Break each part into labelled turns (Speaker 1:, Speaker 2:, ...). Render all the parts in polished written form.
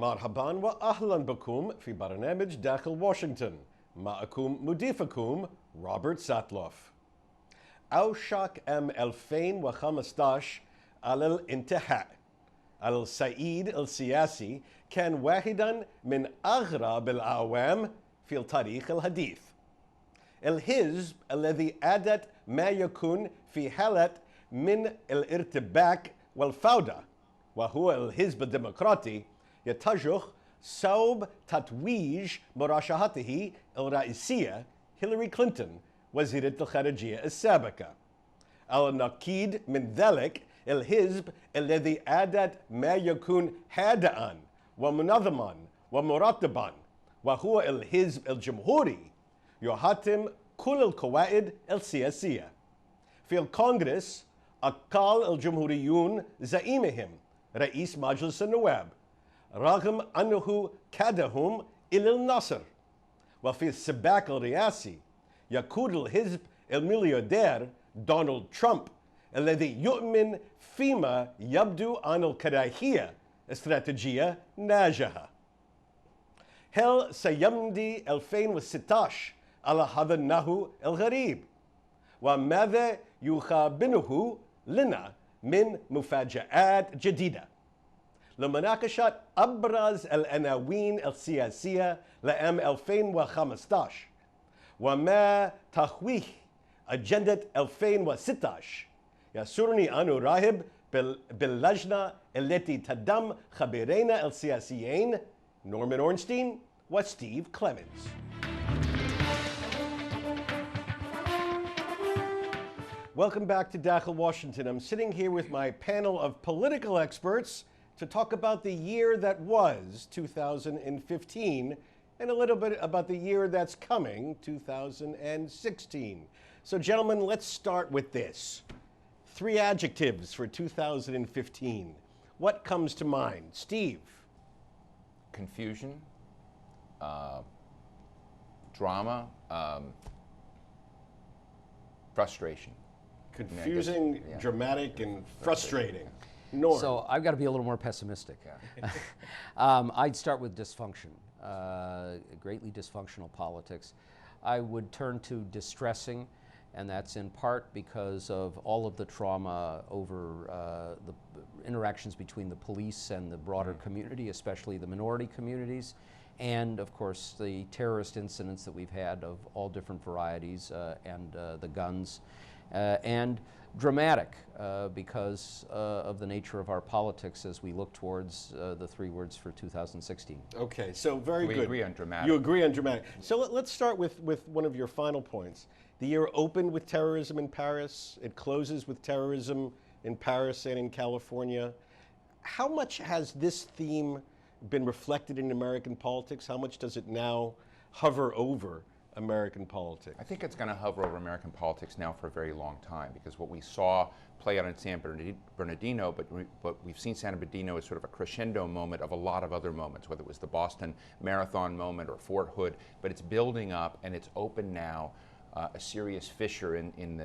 Speaker 1: مرحبا وأهلا بكم في برنامج داخل واشنطن. معكم مضيفكم روبرت ساتلوف. أوشك 2015 على الانتهاء. الصعيد السياسي كان واحدا من أغرب الأعوام في التاريخ الحديث. الحزب الذي أدت ما يكون في حالة من الارتباك والفوضى، وهو الحزب الديمقراطي، يتجه صوب تتويج مرشحته الرئيسية هيلاري كلينتون وزيرة الخارجية السابقة. على النقيض من ذلك، الحزب الذي أدت ما يكون هادئا ومنظما ومرتبا، وهو الحزب الجمهوري، يحتم كل القواعد السياسية. في الكونغرس أقال الجمهوريون زعيمهم رئيس مجلس النواب، رغم أنه كادهم إلى النصر. وفي السباق الرئاسي يقود الحزب الملياردير دونالد ترامب، الذي يؤمن فيما يبدو أن الكراهية استراتيجية ناجحة. هل سيمضي 2016 على هذا النحو الغريب؟ وماذا يخبئه لنا من مفاجآت جديدة؟ لمناقشة أبرز العناوين السياسية لعام 2015 وما تحويه أجندة 2016، يسرني أن أرحب باللجنة التي تضم خبيرينا السياسيين نورمان أورنستين وستيف كليمنز. Welcome back to Dakhil, Washington. I'm sitting here with my panel of political experts to talk about the year that was 2015 and a little bit about the year that's coming, 2016. So gentlemen, let's start with this. 3 adjectives for 2015. What comes to mind? Steve?
Speaker 2: Confusion, drama, frustration.
Speaker 1: Confusing, dramatic, and frustrating. Norm.
Speaker 3: So I've got to be a little more pessimistic.
Speaker 2: Yeah.
Speaker 3: I'd start with dysfunction, greatly dysfunctional politics. I would turn to distressing, and that's in part because of all of the trauma over the interactions between the police and the broader community, especially the minority communities, and of course the terrorist incidents that we've had of all different varieties, and the guns. And dramatic because of the nature of our politics as we look towards the 3 words for 2016.
Speaker 1: Okay, so very good.
Speaker 2: We agree on dramatic.
Speaker 1: You agree on dramatic. So let's start with one of your final points. The year opened with terrorism in Paris. It closes with terrorism in Paris and in California. How much has this theme been reflected in American politics? How much does it now hover over American politics?
Speaker 2: I think it's going to hover over American politics now for a very long time, because what we saw play out in San Bernardino, but we've seen San Bernardino as sort of a crescendo moment of a lot of other moments, whether it was the Boston Marathon moment or Fort Hood, but it's building up and it's open now a serious fissure in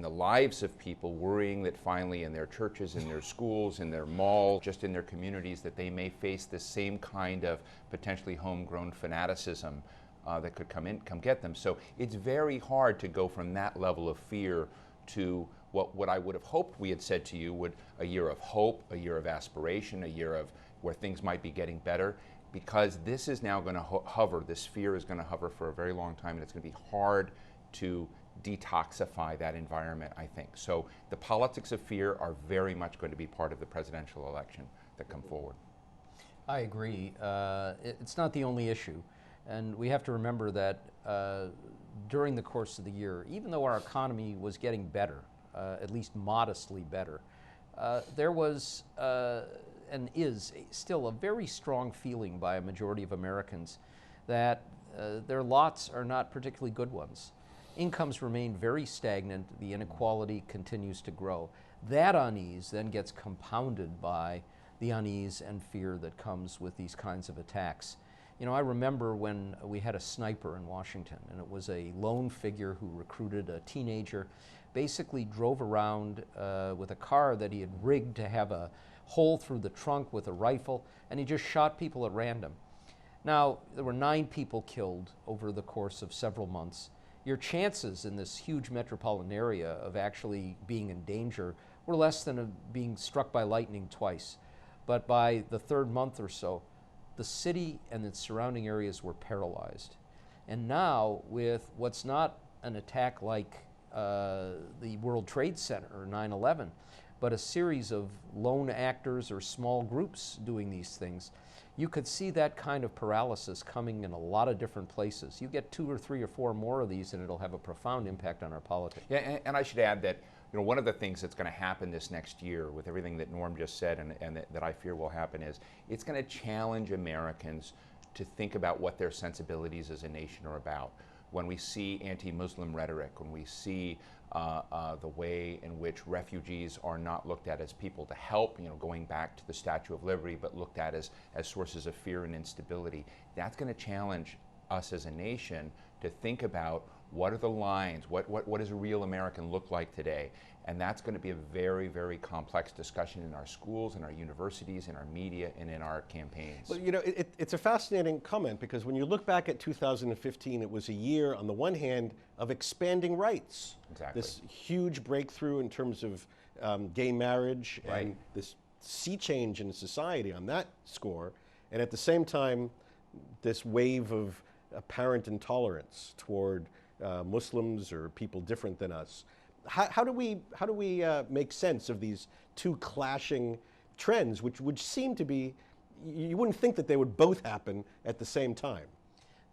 Speaker 2: the lives of people, worrying that finally in their churches, in their schools, in their malls, just in their communities, that they may face this same kind of potentially homegrown fanaticism that could come get them. So it's very hard to go from that level of fear to what I would have hoped we had said to you would a year of hope, a year of aspiration, a year of where things might be getting better, because this is now going to hover, this fear is going to hover for a very long time, and it's going to be hard to detoxify that environment, I think. So the politics of fear are very much going to be part of the presidential election that come forward.
Speaker 3: I agree. It's not the only issue. And we have to remember that during the course of the year, even though our economy was getting better, at least modestly better, there was and is still a very strong feeling by a majority of Americans that their lots are not particularly good ones. Incomes remain very stagnant, the inequality continues to grow. That unease then gets compounded by the unease and fear that comes with these kinds of attacks. You know, I remember when we had a sniper in Washington, and it was a lone figure who recruited a teenager, basically drove around with a car that he had rigged to have a hole through the trunk with a rifle, and he just shot people at random. Now, there were 9 people killed over the course of several months. Your chances in this huge metropolitan area of actually being in danger were less than being struck by lightning twice. But by the 3rd month or so, the city and its surrounding areas were paralyzed. And now, with what's not an attack like the World Trade Center or 9/11, but a series of lone actors or small groups doing these things, you could see that kind of paralysis coming in a lot of different places. You get 2 or 3 or 4 more of these and it'll have a profound impact on our politics.
Speaker 2: Yeah, and I should add that one of the things that's going to happen this next year with everything that Norm just said and that I fear will happen is it's going to challenge Americans to think about what their sensibilities as a nation are about. When we see anti-Muslim rhetoric, when we see the way in which refugees are not looked at as people to help, going back to the Statue of Liberty, but looked at as sources of fear and instability, that's going to challenge us as a nation to think about what are the lines, what does a real American look like today? And that's going to be a very, very complex discussion in our schools, in our universities, in our media, and in our campaigns.
Speaker 1: Well, it's a fascinating comment because when you look back at 2015, it was a year, on the one hand, of expanding rights.
Speaker 2: Exactly.
Speaker 1: This huge breakthrough in terms of gay marriage
Speaker 2: Right.
Speaker 1: and this sea change in society on that score. And at the same time, this wave of apparent intolerance toward Muslims or people different than us. How do we make sense of these 2 clashing trends, which would seem to be, you wouldn't think that they would both happen at the same time?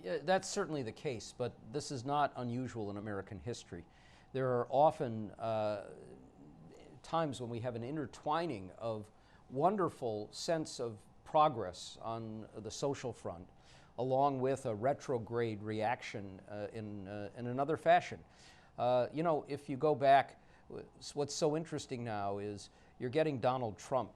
Speaker 3: Yeah, that's certainly the case, but this is not unusual in American history. There are often times when we have an intertwining of wonderful sense of progress on the social front, along with a retrograde reaction in another fashion. If you go back, what's so interesting now is you're getting Donald Trump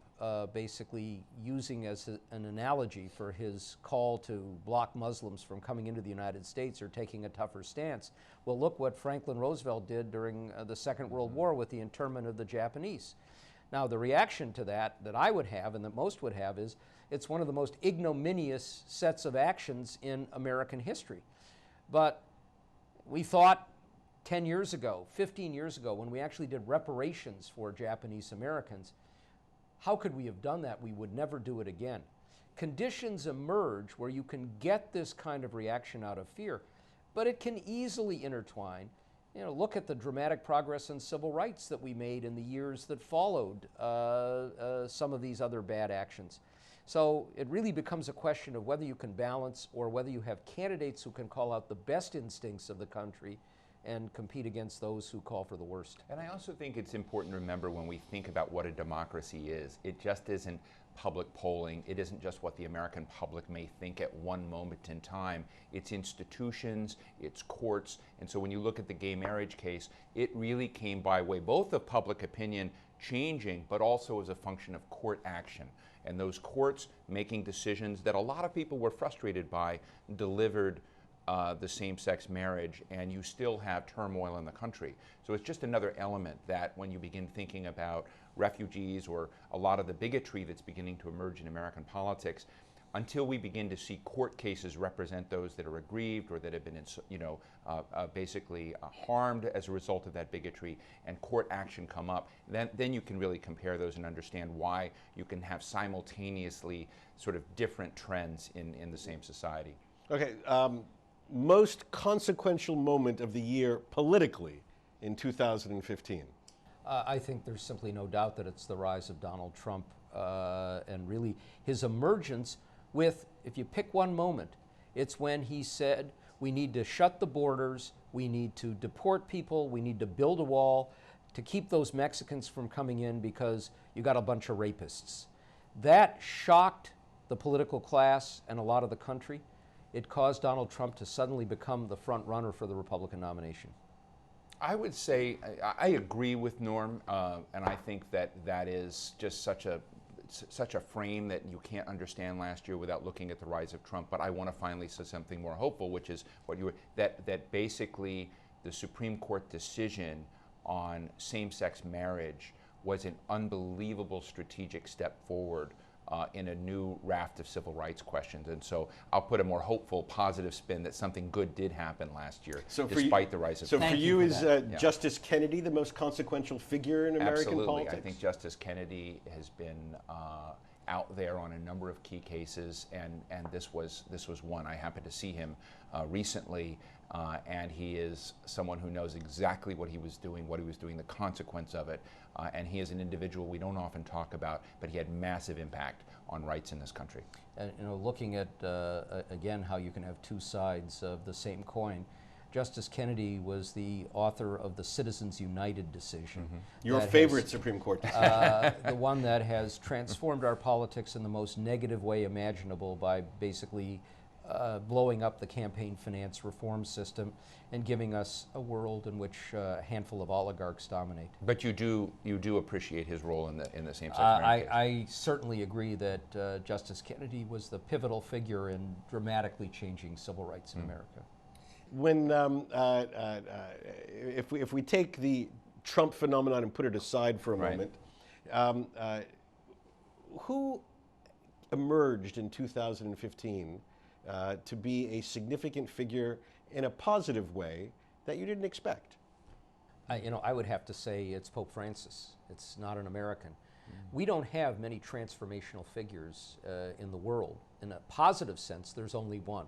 Speaker 3: basically using as an analogy for his call to block Muslims from coming into the United States or taking a tougher stance. Well, look what Franklin Roosevelt did during the Second World War with the internment of the Japanese. Now, the reaction to that I would have and that most would have is it's one of the most ignominious sets of actions in American history. But we thought 10 years ago, 15 years ago, when we actually did reparations for Japanese Americans, how could we have done that? We would never do it again. Conditions emerge where you can get this kind of reaction out of fear, but it can easily intertwine. Look at the dramatic progress in civil rights that we made in the years that followed some of these other bad actions. So it really becomes a question of whether you can balance or whether you have candidates who can call out the best instincts of the country and compete against those who call for the worst.
Speaker 2: And I also think it's important to remember when we think about what a democracy is, it just isn't public polling. It isn't just what the American public may think at one moment in time. It's institutions, it's courts. And so when you look at the gay marriage case, it really came by way both of public opinion changing, but also as a function of court action. And those courts making decisions that a lot of people were frustrated by delivered the same-sex marriage, and you still have turmoil in the country. So it's just another element that when you begin thinking about refugees or a lot of the bigotry that's beginning to emerge in American politics, until we begin to see court cases represent those that are aggrieved or that have been basically harmed as a result of that bigotry, and court action come up, then you can really compare those and understand why you can have simultaneously sort of different trends in the same society.
Speaker 1: Okay. Most consequential moment of the year politically in 2015?
Speaker 3: I think there's simply no doubt that it's the rise of Donald Trump and really his emergence with, if you pick one moment, it's when he said we need to shut the borders, we need to deport people, we need to build a wall to keep those Mexicans from coming in because you got a bunch of rapists. That shocked the political class and a lot of the country. It caused Donald Trump to suddenly become the front runner for the Republican nomination.
Speaker 2: I would say I agree with Norm, and I think that is just such a frame that you can't understand last year without looking at the rise of Trump. But I want to finally say something more hopeful, which is what you were, that basically the Supreme Court decision on same-sex marriage was an unbelievable strategic step forward in a new raft of civil rights questions. And so I'll put a more hopeful, positive spin that something good did happen last year, despite the rise of.
Speaker 1: So for you, is
Speaker 3: Yeah.
Speaker 1: Justice Kennedy the most consequential figure in American
Speaker 2: Absolutely.
Speaker 1: politics?
Speaker 2: I think Justice Kennedy has been out there on a number of key cases, and this was one. I happened to see him recently, and he is someone who knows exactly what he was doing, the consequence of it, and he is an individual we don't often talk about, but he had massive impact on rights in this country.
Speaker 3: And looking at again how you can have two sides of the same coin. Justice Kennedy was the author of the Citizens United decision.
Speaker 1: Your favorite Supreme Court decision.
Speaker 3: The one that has transformed our politics in the most negative way imaginable by basically blowing up the campaign finance reform system and giving us a world in which a handful of oligarchs dominate.
Speaker 2: But you do appreciate his role in the same-sex marriage case.
Speaker 3: I certainly agree that Justice Kennedy was the pivotal figure in dramatically changing civil rights in America.
Speaker 1: When if we take the Trump phenomenon and put it aside for a moment, who emerged in 2015 to be a significant figure in a positive way that you didn't expect?
Speaker 3: I would have to say it's Pope Francis. It's not an American. We don't have many transformational figures in the world. In a positive sense, there's only one.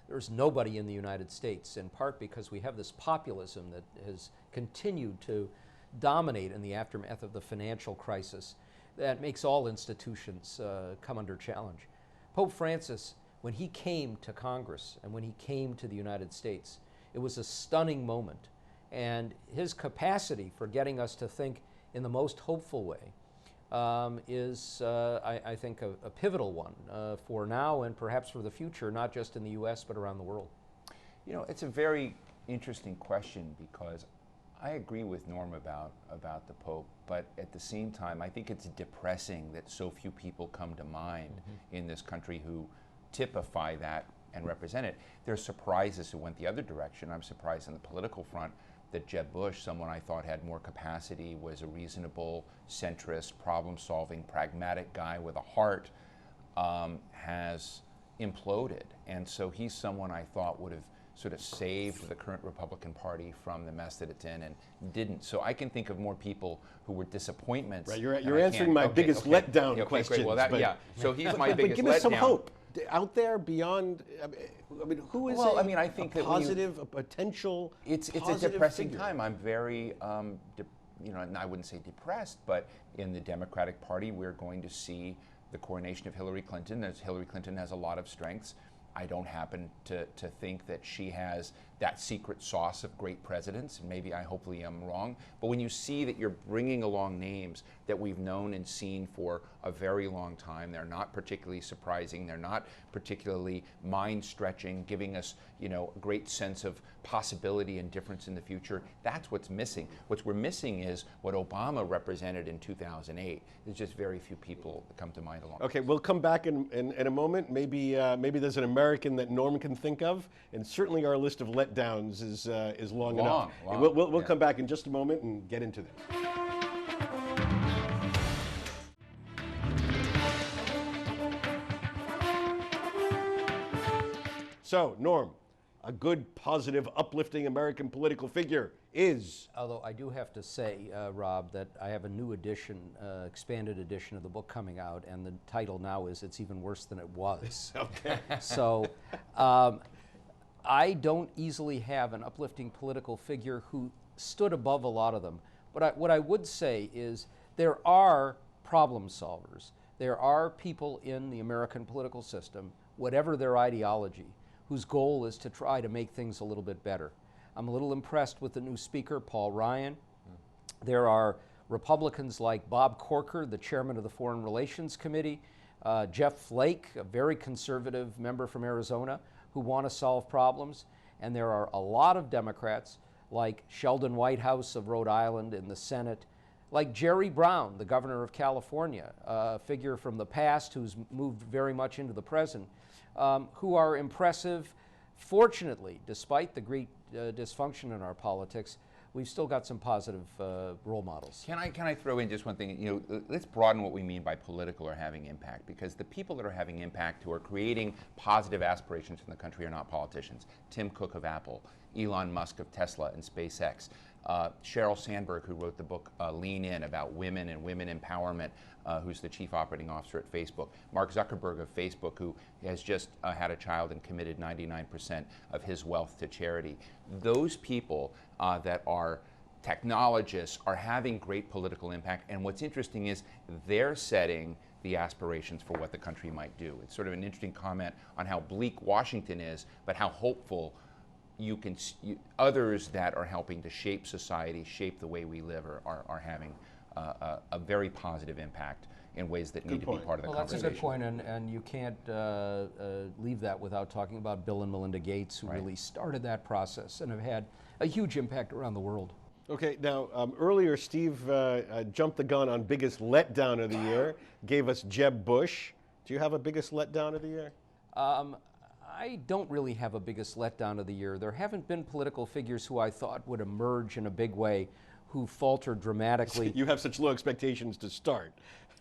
Speaker 3: There's nobody in the United States, in part because we have this populism that has continued to dominate in the aftermath of the financial crisis that makes all institutions come under challenge. Pope Francis, when he came to Congress and when he came to the United States, it was a stunning moment. And his capacity for getting us to think in the most hopeful way is, I think, a pivotal one for now and perhaps for the future, not just in the U.S., but around the world.
Speaker 2: You know, it's a very interesting question because I agree with Norm about the Pope, but at the same time, I think it's depressing that so few people come to mind in this country who typify that and represent it. There's surprises who went the other direction. I'm surprised on the political front that Jeb Bush, someone I thought had more capacity, was a reasonable, centrist, problem-solving, pragmatic guy with a heart, has imploded. And so he's someone I thought would have sort of saved the current Republican Party from the mess that it's in and didn't. So I can think of more people who were disappointments.
Speaker 1: Right, you're answering my biggest letdown questions.
Speaker 2: Great. Well,
Speaker 1: but,
Speaker 2: so he's my
Speaker 1: but
Speaker 2: biggest letdown.
Speaker 1: give us some hope. Out there beyond, I mean, who is
Speaker 2: I think
Speaker 1: a positive, a potential
Speaker 2: It's a
Speaker 1: positive
Speaker 2: depressing
Speaker 1: figure?
Speaker 2: time. I'm very, and I wouldn't say depressed, but in the Democratic Party, we're going to see the coronation of Hillary Clinton. Hillary Clinton has a lot of strengths. I don't happen to think that she has that secret sauce of great presidents, and maybe hopefully I'm wrong. But when you see that you're bringing along names that we've known and seen for a very long time, they're not particularly surprising, they're not particularly mind-stretching, giving us, a great sense of possibility and difference in the future. That's what's missing. What we're missing is what Obama represented in 2008. There's just very few people that come to mind along.
Speaker 1: Okay, we'll come back in a moment. Maybe there's an American that Norm can think of, and certainly our list of letdowns is long enough. We'll come back in just a moment and get into this. So, Norm, a good, positive, uplifting American political figure is?
Speaker 3: Although I do have to say, Rob, that I have a new edition, expanded edition of the book coming out, and the title now is It's Even Worse Than It Was.
Speaker 1: Okay.
Speaker 3: So I don't easily have an uplifting political figure who stood above a lot of them. But what I would say is there are problem solvers. There are people in the American political system, whatever their ideology, whose goal is to try to make things a little bit better. I'm a little impressed with the new speaker, Paul Ryan. There are Republicans like Bob Corker, the chairman of the Foreign Relations Committee, Jeff Flake, a very conservative member from Arizona, who want to solve problems. And there are a lot of Democrats like Sheldon Whitehouse of Rhode Island in the Senate, like Jerry Brown, the governor of California, a figure from the past who's moved very much into the present, who are impressive. Fortunately, despite the great dysfunction in our politics, we've still got some positive role models.
Speaker 2: Can I throw in just one thing? You know, let's broaden what we mean by political or having impact, because the people that are having impact who are creating positive aspirations in the country are not politicians. Tim Cook of Apple, Elon Musk of Tesla and SpaceX, Sheryl Sandberg, who wrote the book Lean In about women and women empowerment, who's the chief operating officer at Facebook, Mark Zuckerberg of Facebook, who has just had a child and committed 99% of his wealth to charity. Those people that are technologists are having great political impact, and what's interesting is they're setting the aspirations for what the country might do. It's sort of an interesting comment on how bleak Washington is, but how hopeful others that are helping to shape society, shape the way we live, are having a very positive impact in ways that need to be part of the conversation.
Speaker 3: That's a good point, and you can't leave that without talking about Bill and Melinda Gates, who really started that process and have had a huge impact around the world.
Speaker 1: Okay, now earlier Steve jumped the gun on biggest letdown of the year, gave us Jeb Bush. Do you have a biggest letdown of the year?
Speaker 3: I don't really have a biggest letdown of the year. There haven't been political figures who I thought would emerge in a big way who faltered dramatically.
Speaker 1: You have such low expectations to start.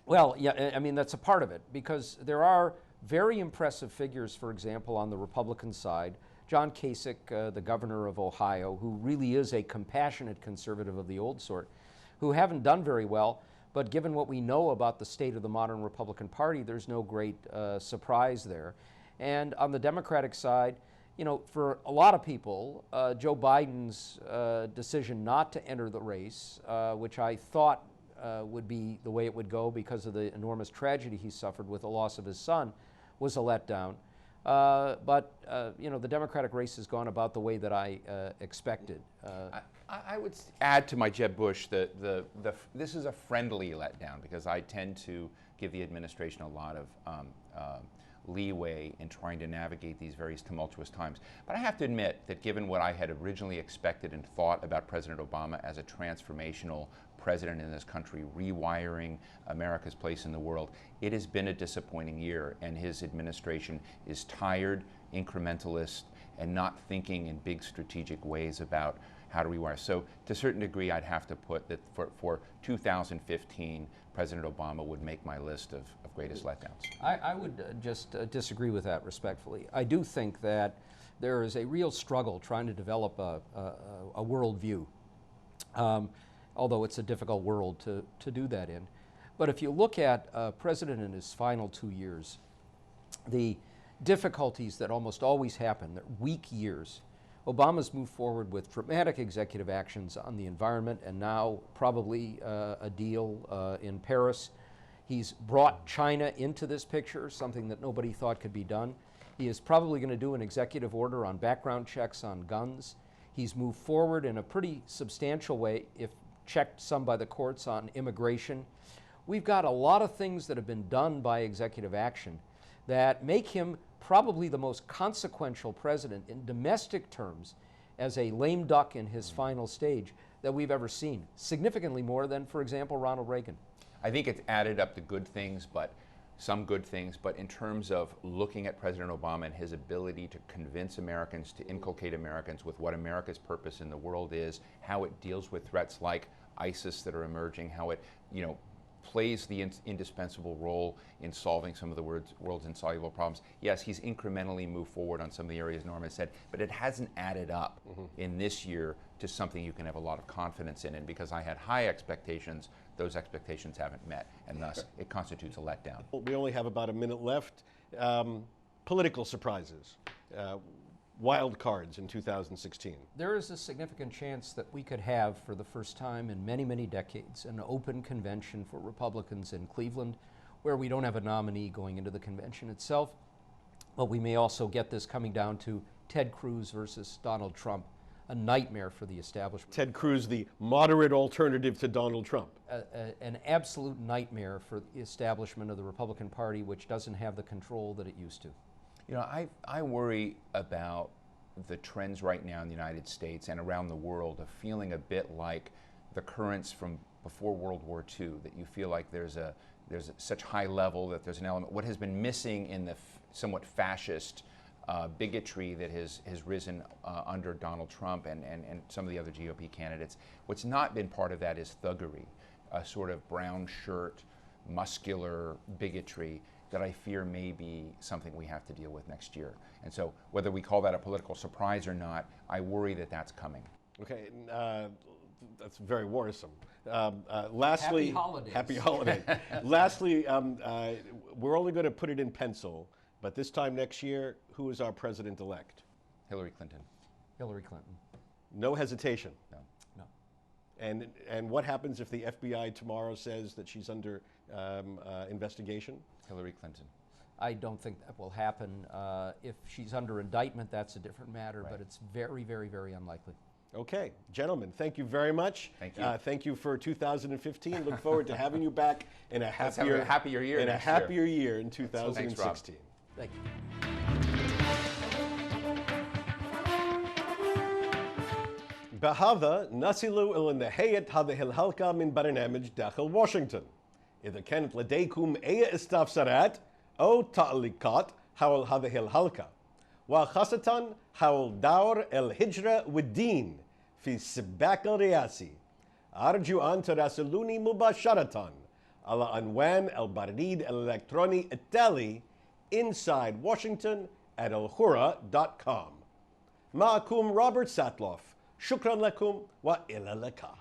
Speaker 3: Well, yeah, I mean, that's a part of it, because there are very impressive figures, for example, on the Republican side. John Kasich, the governor of Ohio, who really is a compassionate conservative of the old sort, who haven't done very well, but given what we know about the state of the modern Republican Party, there's no great surprise there. And on the Democratic side, you know, for a lot of people, Joe Biden's decision not to enter the race, which I thought would be the way it would go because of the enormous tragedy he suffered with the loss of his son, was a letdown. But you know, the Democratic race has gone about the way that I expected.
Speaker 2: I would add to my Jeb Bush that this is a friendly letdown, because I tend to give the administration a lot of leeway in trying to navigate these very tumultuous times. But I have to admit that given what I had originally expected and thought about President Obama as a transformational president in this country, rewiring America's place in the world, it has been a disappointing year, and his administration is tired, incrementalist, and not thinking in big strategic ways about how to rewire. So to a certain degree, I'd have to put that for 2015, President Obama would make my list of greatest letdowns.
Speaker 3: I would just disagree with that respectfully. I do think that there is a real struggle trying to develop a worldview, although it's a difficult world to do that in. But if you look at a president in his final 2 years, the difficulties that almost always happen, they're weak years. Obama's moved forward with dramatic executive actions on the environment, and now probably a deal in Paris. He's brought China into this picture, something that nobody thought could be done. He is probably going to do an executive order on background checks on guns. He's moved forward in a pretty substantial way, if checked some by the courts, on immigration. We've got a lot of things that have been done by executive action that make him probably the most consequential president in domestic terms as a lame duck in his final stage that we've ever seen, significantly more than, for example, Ronald Reagan.
Speaker 2: I think it's added up to good things, but some good things, but in terms of looking at President Obama and his ability to convince Americans, to inculcate Americans with what America's purpose in the world is, how it deals with threats like ISIS that are emerging, how it, you know, plays the indispensable role in solving some of the world's insoluble problems. Yes, he's incrementally moved forward on some of the areas Norm has said, but it hasn't added up in this year to something you can have a lot of confidence in. And because I had high expectations, those expectations haven't met, and thus it constitutes a letdown.
Speaker 1: We only have about a minute left. Political surprises, wild cards in 2016.
Speaker 3: There is a significant chance that we could have, for the first time in many, many decades, an open convention for Republicans in Cleveland, where we don't have a nominee going into the convention itself. But we may also get this coming down to Ted Cruz versus Donald Trump, a nightmare for the establishment.
Speaker 1: Ted Cruz, the moderate alternative to Donald Trump.
Speaker 3: An absolute nightmare for the establishment of the Republican Party, which doesn't have the control that it used to.
Speaker 2: You know, I worry about the trends right now in the United States and around the world of feeling a bit like the currents from before World War II, that you feel like there's such high level, that there's an element. What has been missing in the somewhat fascist bigotry that has risen under Donald Trump and some of the other GOP candidates. What's not been part of that is thuggery, a sort of brown shirt, muscular bigotry that I fear may be something we have to deal with next year. And so whether we call that a political surprise or not, I worry that that's coming.
Speaker 1: Okay, that's very worrisome. Lastly,
Speaker 3: Happy holidays.
Speaker 1: Happy holiday. Lastly, we're only going to put it in pencil, but this time next year, who is our president-elect?
Speaker 2: Hillary Clinton.
Speaker 3: Hillary Clinton.
Speaker 1: No hesitation.
Speaker 2: No.
Speaker 3: No.
Speaker 1: And what happens if the FBI tomorrow says that she's under investigation?
Speaker 2: Hillary Clinton.
Speaker 3: I don't think that will happen. If she's under indictment, that's a different matter,
Speaker 2: Right.
Speaker 3: but it's very, very, very unlikely.
Speaker 1: Okay, gentlemen, thank you very much.
Speaker 2: Thank you.
Speaker 1: Thank you for 2015. Look forward to having you back in a
Speaker 2: Let's have a happier year
Speaker 1: in a
Speaker 2: next year.
Speaker 1: happier year in 2016.
Speaker 3: Thank you.
Speaker 1: بهذا نصل إلى نهاية هذه الحلقة من برنامج داخل واشنطن. إذا كانت لديكم أي استفسارات أو تعليقات حول هذه الحلقة وخاصة حول دور الهجرة والدين في السباق الرئاسي، أرجو أن تراسلوني مباشرة على عنوان البريد الإلكتروني التالي insidewashington@alhurra.com. معكم روبرت ساتلوف. شكرا لكم وإلى اللقاء.